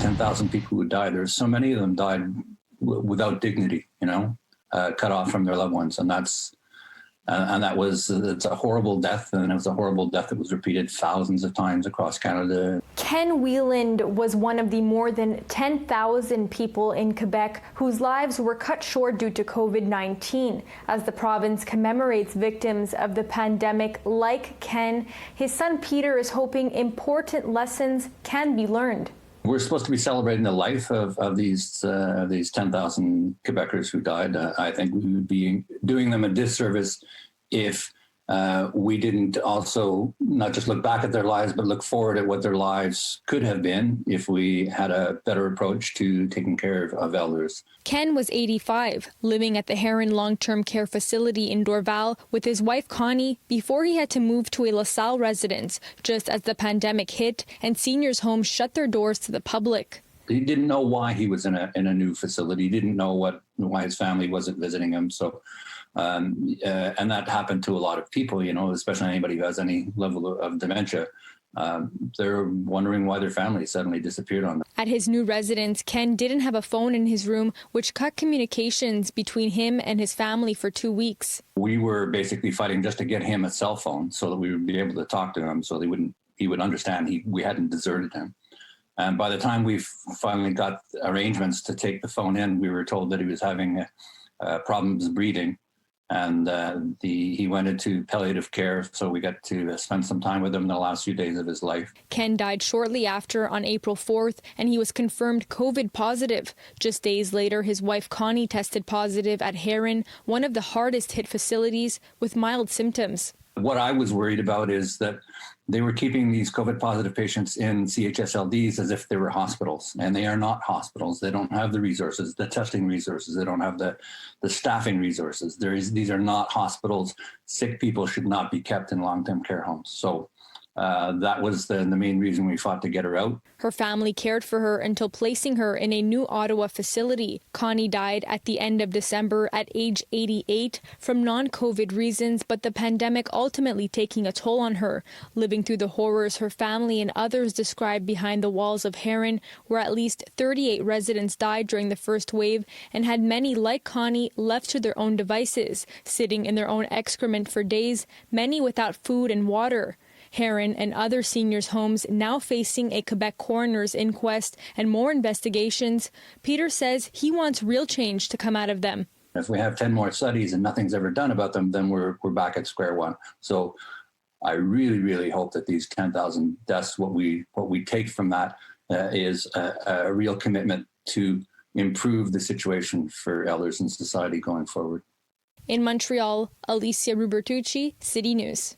10,000 people who died, there's so many of them died without dignity, cut off from their loved ones. And it's a horrible death, and it was a horrible death that was repeated thousands of times across Canada. Ken Wheeland was one of the more than 10,000 people in Quebec whose lives were cut short due to COVID-19. As the province commemorates victims of the pandemic like Ken, his son Peter is hoping important lessons can be learned. We're supposed to be celebrating the life of these 10,000 Quebecers who died. I think we would be doing them a disservice if we didn't also not just look back at their lives, but look forward at what their lives could have been if we had a better approach to taking care of elders. Ken was 85, living at the Heron Long-Term Care Facility in Dorval with his wife Connie before he had to move to a LaSalle residence just as the pandemic hit and seniors' homes shut their doors to the public. He didn't know why he was in a new facility. He didn't know why his family wasn't visiting him. So, and that happened to a lot of people, especially anybody who has any level of dementia. They're wondering why their family suddenly disappeared on them. At his new residence, Ken didn't have a phone in his room, which cut communications between him and his family for 2 weeks. We were basically fighting just to get him a cell phone so that we would be able to talk to him, so he would understand we hadn't deserted him. And by the time we finally got arrangements to take the phone in, we were told that he was having problems breathing. And he went into palliative care, so we got to spend some time with him in the last few days of his life. Ken died shortly after on April 4th, and he was confirmed COVID positive. Just days later, his wife Connie tested positive at Heron, one of the hardest hit facilities, with mild symptoms. What I was worried about is that they were keeping these COVID positive patients in CHSLDs as if they were hospitals, and they are not hospitals. They don't have the resources, the testing resources. They don't have the staffing resources. These are not hospitals. Sick people should not be kept in long-term care homes. So that was the main reason we fought to get her out. Her family cared for her until placing her in a new Ottawa facility. Connie died at the end of December at age 88 from non-COVID reasons, but the pandemic ultimately taking a toll on her. Living through the horrors her family and others described behind the walls of Heron, where at least 38 residents died during the first wave and had many, like Connie, left to their own devices, sitting in their own excrement for days, many without food and water. Heron and other seniors' homes now facing a Quebec coroner's inquest and more investigations. Peter says he wants real change to come out of them. If we have 10 more studies and nothing's ever done about them, then we're back at square one. So I really, really hope that these 10,000 deaths, what we take from that is a real commitment to improve the situation for elders in society going forward. In Montreal, Alyssia Rubertucci, City News.